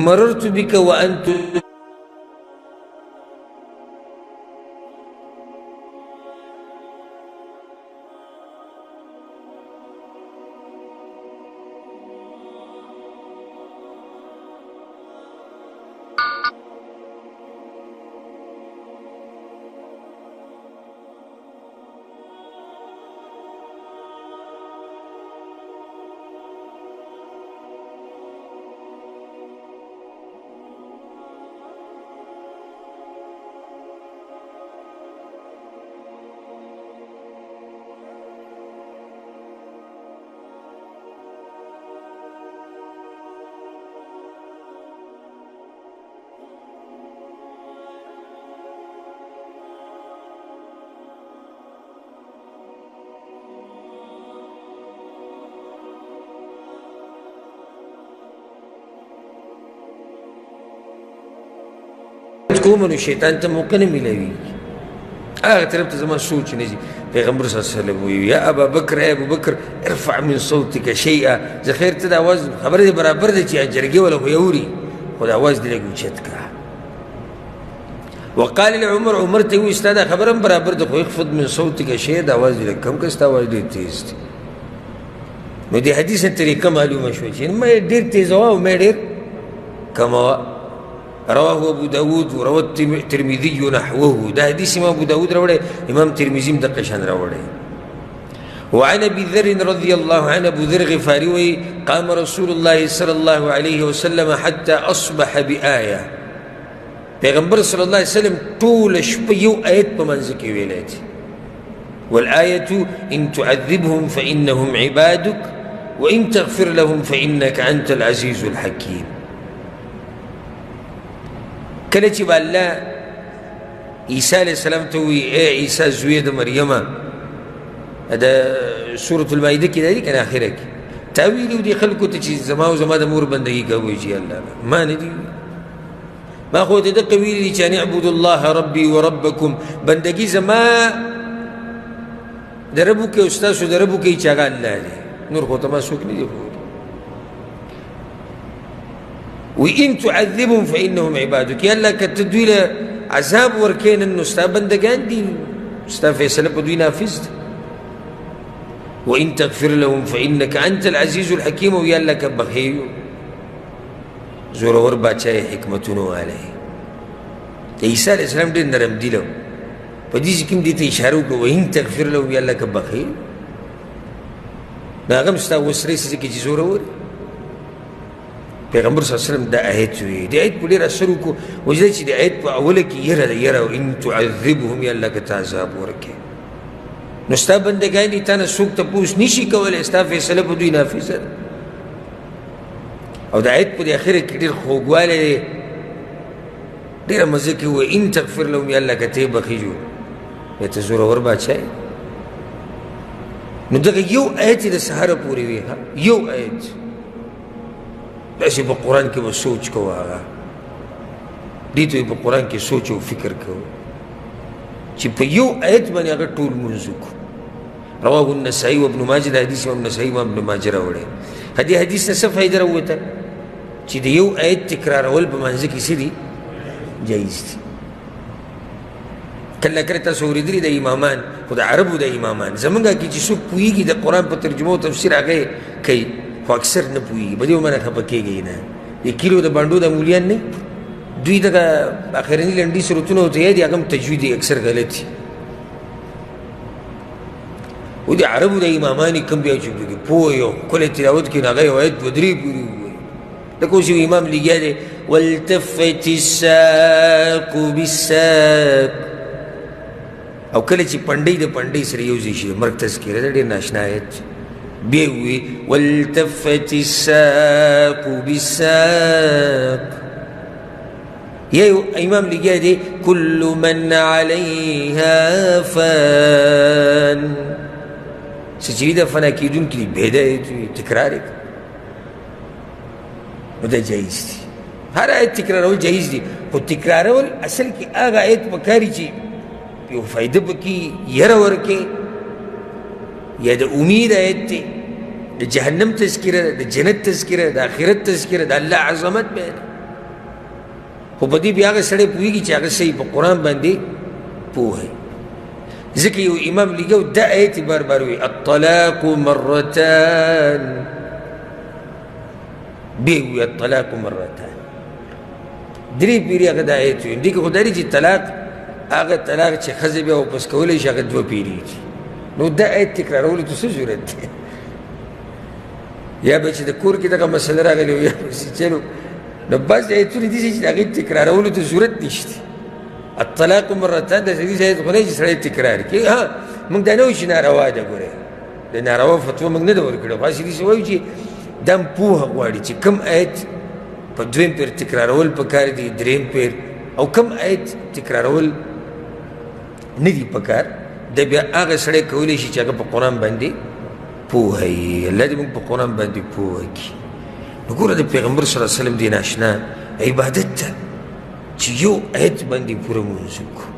مررت بك وانت کوم نو شیطان ته موقع نه میلاوي هغه طرف ته زما سوچ نه ځي پیغمبر صلی الله علیه وسلم وی یا ابا بکر اے ابو بکر ارفع من صوتك شيئا زه خیر ته د اواز خبره دې برابر دی چې جرګې ولا خو یوري خو د اواز دې لږ اوچت کړه وقال لعمر عمر ته وی ستا دا خبره هم برابر ده خو اخفض من صوتك شيئا د اواز دې لږ کم کړه ستا اواز ډېر تیز دی نو دې حدیث طریقه معلومه شوه چې ما ډېر تیز وه او ما ډېر کم وه رواه ابو داود وروى الترمذي نحوه ده حديث امام ابو داود راوړی امام ترمذي هم دقه شان راوړی وعن ابي ذر رضي الله عنه ابو ذر غفاري وی قام رسول الله صلى الله عليه وسلم حتى اصبح بآية پیغمبر صلی الله علیه وسلم ټول شپه یو آیت په منځ کې ویلی دی والآية إن تعذبهم فإنهم عبادك وإن تغفر لهم فإنك أنت العزيز الحكيم کله چې به الله عیسی علیه السلام ته ووایي ای عیسی زویه د مریمه د سورة المائده کې دی که نه اخره کې تا ویلي و دې خلکو ته چې زما او زما د مور بندګي کوئ چې الله ما نه دي ما خو ته دقه ویلي دي چې ان اعبدوا الله ربي وربکم بندګي زما د رب وکړئ او ستاسو د رب وکړئ چې هغه الله دی نور خو ته ما څوک نه دي وإن تعذبهم فإنهم عبادك. یا اللہ که دوی له عذاب ورکې نن نو ستا بندگان دي، ستا فیصله په دوی نافذ ده. وإن تغفر لهم فإنك أنت العزيز الحكيم. او یا اللہ که بخیو زورور باچای حکمتونو والی. عیسی علیہ السلام ډېر نرم دي له په دې کې هم دې ته اشاره وکړه وإن تغفر لهم، یا اللہ که بخیو نو هغه هم ستا وسرې څه کې چې زورور. پیغمبر صلی الله علیه وسلم دا آیت وی، دی آیت په ډېر اثر وکړو وجدای چې د آیت په اوله کې یره ده، یره وإن تعذبهم، یا اللہ که ته عذاب ورکې نو ستا بندګان دي، تا نه څوک تپوس نشي کولی، ستا فیصله په دوی نافظه ده. او د آیت په دې اخره کې ډېر خوږوالی دی، ډېره مزه کې وإن تغفر لهم، یا اللہ که ته یې بخي جوړ یا ته زورور باچا نو دغه یو آیت یې د سهاره پورې وي، یو آیت داسې په قرآن کې به سوچ کوو، هغه دې ته په قرآن کې سوچ او فکر کوو چې په یو آیت باندې هغه ټول لمونځ وکړو. رواه النسائي وابن ماجه، دا حدیث امام نسائي و ابن ماجه راوړی. دې حدیث نه څه فایده راووته چې د یو آیت تکرارول په منځ کې څه دي جایز دي. کله کله تاسو اورېدلي د امامان، خو د عربو د امامان زمونږ کې چې څوک پوهېږي د قرآن په ترجمه او تفسیر هغه کوي، خو اکثر نه پوهېږي. په دې باندې خفه کېږئ نه، د کلیو د بانډو د مولیان نه دوی دغه اخرني لنډي صورتونه ورته یاد دي، هغه هم تجوید اکثر غلط دي. و د عربو د امامان کوم بیا چې پوه یو ښکلی تلاوت کوي نو هغه یو آیت دوه درې پورې ووایي. لکه اوس یو امام لګیا دی والتفت الساق بالساق، او کله چې پنډۍ د پنډۍ سره یو ځای شي مرګ تذکیره ده، ډېر ناشنا آیت بیا وی والتفت الساق بالساق. یا یو امام لګیا دی کل من علیها فان، څه چې د فنا کېدونکي دي بېده آیت وي تکرار یې نو دا جایز دي. هر آیت تکرارول جایز دي، خو تکرارول اصل کې هغه آیت پکاري چې یو فایده پکې یره ورکې، یا د امید آیت دی، د جهنم تذکره ده، د جنت تذکره، د آخرت تذکره، د الله عظمت بیان. خو په دې بیا هغه سړی پوهېږي چې هغه صحیح په قرآن باندې پوهه. ځکه یو امام لګو دا آیت بار بار وي الطلاق مرتان، بیا وي الطلاق مرتان، درې پیرې هغه دا آیت وي. دې کې خو دا دی چې طلاق هغه طلاق چې ښځه بیا واپس کولی شي هغه دوه پیرې دي. نو دا آیت تکرارولو ته څه ضرورت دی؟ یا به چې د کور کې دغه مسله راغلې وي یا به چلو نو بعض آیتونه دي چې د هغې تکرارولو ته ضرورت نشته. الطلاق مرتان د حدیث آیت خو نه چې سړی تکرار کړي. ها موږ دا نه وایو چې ناروا ده، ګورې د ناروا فتوا موږ نه ده ورکړې، خو هسې داسې وایو چې دا هم پوهه غواړي چې کوم آیت په دویم پیر تکرارول پکار دي، دریم پیر، او کوم آیت تکرارول نه دي پکار. دا بیا هغه سړی کولی شي چې هغه په قرآن باندې پوهه وي. الله دې موږ په قرآن باندې پوهه کړي. نو ګوره د پیغمبر صلی الله علیه وسلم دې ناشنا عبادت ته چې یو آیت باندې پوره مونځ وکړو.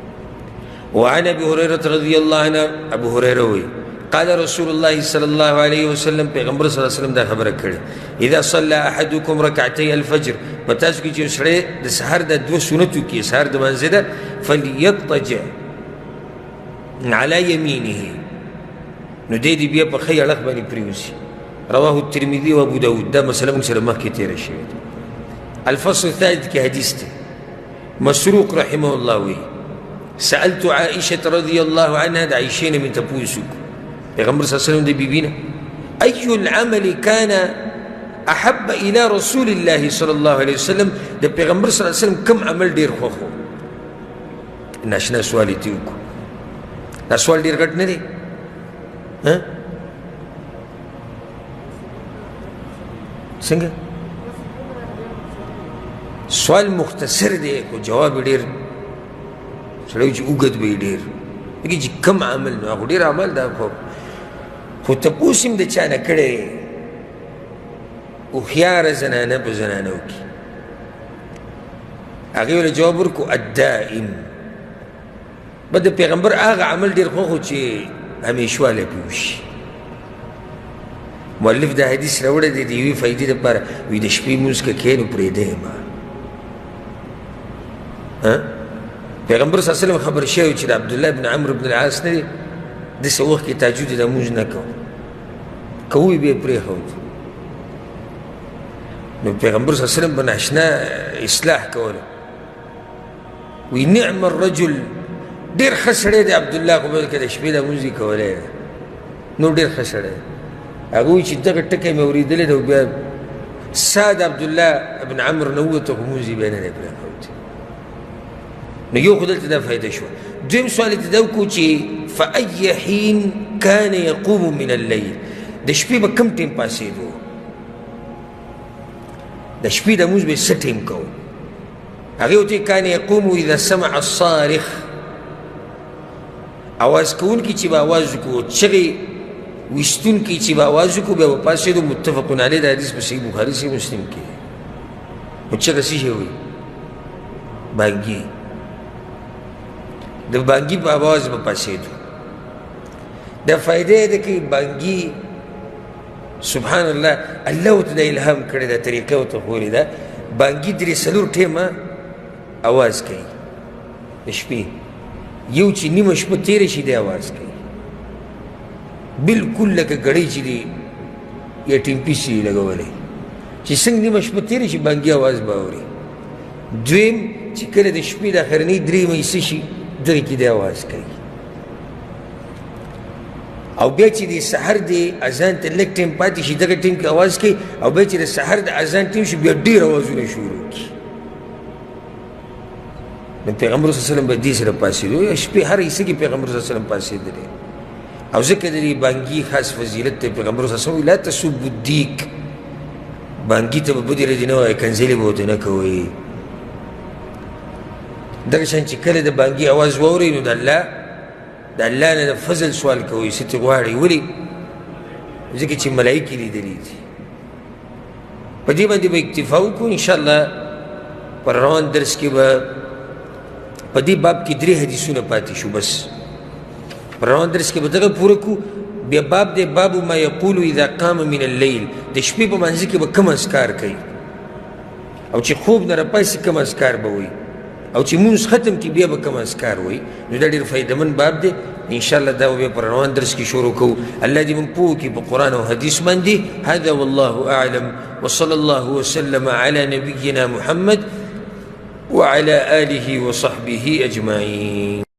وعن ابي هريره رضي الله عنه، ابو هريره وایي قال رسول الله صلى الله عليه وسلم، پیغمبر صلی الله علیه وسلم دا خبره کړې اذا صلى احدكم ركعتي الفجر، په تاسو کې چې سړی د سهار د دوه سنتو کې سهار د منځه ده فليضطجع على يمينه، نو دې دې بیا په ښي اړخ باندې پرېوځي. رواه الترمذي وابو داود، دا مسله موږ سره مخکې تېره شوې ده. الفصل الثالث کې حدیث دی. مسروق رحمه الله وی سألت عائشة رضي الله عنها، د عائشې نه مې تپوس وکړو پیغمبر صلی الله علیه وسلم د بیبي نه أي العمل كان أحب إلى رسول الله صلى الله عليه وسلم، د پیغمبر صلی الله علیه وسلم کوم عمل ډېر خوښ و؟ ناشنا سوال یې ترې وکړو. دا سوال ډېر غټ نه دی، څنګه؟ سوال مختصر دی خو جواب یې ډېر سړی چې اوږد به یې ډېر لکه چې کوم عمل نو هغه ډېر عمل دا خو تپوس هم د چا نه کړی هوښیاره زنانه په زنانو کې هغې وله جواب ورکړو الدائم، به د پیغمبر هغه عمل ډېر خوښ و چې همیشوالی پې وشي. مؤلف دا حدیث راوړی دی د یوې فایدې دپاره وي د شپې لمونځ که کوې نو پرېږده یې مه. پیغمبر صلی الله علیه وسلم خبر شوی چې د عبدالله بن عمرو بن العاص نه دی داسې وخت کې تهجد د لمونځ نه کوو که ووایي بیا یې پرېښود. نو پیغمبر صلی الله علیه وسلم به ناشنا اصلاح کوله وی نعم الرجل ډېر ښه سړی دی عبدالله خو بلکې د شپې لمونځ یې کولی دی نو ډېر ښه سړی دی. هغه وایي چې دغه ټکی مې اورېدلی دی او بیا سا د عبدالله بن عمرو نه ووته خو لمونځ یې بیا نه دی پرېښود. نو یو خو دلته دا فایده شوه. دویم سوال یې ته دا وکړو چې فأي حین کان یقوم من اللیل د شپې به کم ټیم پاسېدو د شپې د لمونځ به یې څه ټیم کوو. هغې ورته کان یقوم اذا سمع الصارخ اواز کوونکي چې به اواز وکړو چغې ویستونکي چې به اواز وکړو بیا به پاسېدو. متفقون علیه د حدیث په صحیح بخاري صحیح مسلم کې نو چغه څه شی وایي بانګي د بانګي په اواز به پاسېدو. دا فایده یې ده کې بانګي سبحان الله الله ورته دا الهام کړې ده طریقه ورته ښولې ده. بانګي درې څلور ټیمه اواز کوي د شپې یو چې نیمه شپه تېره شي دی اواز کوي بلکل لکه ګړۍ چې دی یا ټیمپیس یې لګولی چې څنګه نیمه شپه تېره شي بانګي اواز به اوري. دویم چې کله د شپې د اخرنۍ درېیمه حصه شي دغې کې دی اواز کوي او بیا چې د سحر د اذان ته لږ ټیم پاتې شي دغه ټیم کې اواز کوي او بیا چې د سحر د اذان ټیم شي بیا ډېر اوازونه شروع کړي. نو پیغمبر صلی الله علیه وسلم به دې سره پاسېدو شپې هر حصه کې پیغمبر صلی الله علیه وسلم پاسېدلی او ځکه د دې بانګي خاص فضیلت دی. پیغمبر صلی الله علیه وسلم لا تسبوا الدیک بانګي ته به بدې ردې نه وایئ کنځلې به ورته نه کوئ. دغه شان چې کله د بانګي اواز واورئ نو د الله نه د فضل سوال کوئ څه ترې غواړئ. ولې ځکه چې ملایکې لیدلي دي. په دې باندې به اکتفا وکړو انشاءالله. پر روان درس کې به په دې باب کې 3 حدیثونه پاتې شو بس. پر روان درس کې به دغه پوره کړو. بیا باب دی باب ما یقول اذا قام من اللیل د شپې په منځ کې به کوم اذکار کوي او چې خوب نه راپاڅي کوم اذکار به وایي او چې مونځ ختم کړي بیا به کوم اذکار وایي. نو دا ډېر فایدهمند باب دی انشاءالله. دا بیا پر روان درس کې شروع کوو. الله دې موږ پوه کړي په قرآن او حدیث باندې. هذا والله اعلم وصلى الله وسلم على نبينا محمد وعلى آله وصحبه أجمعين.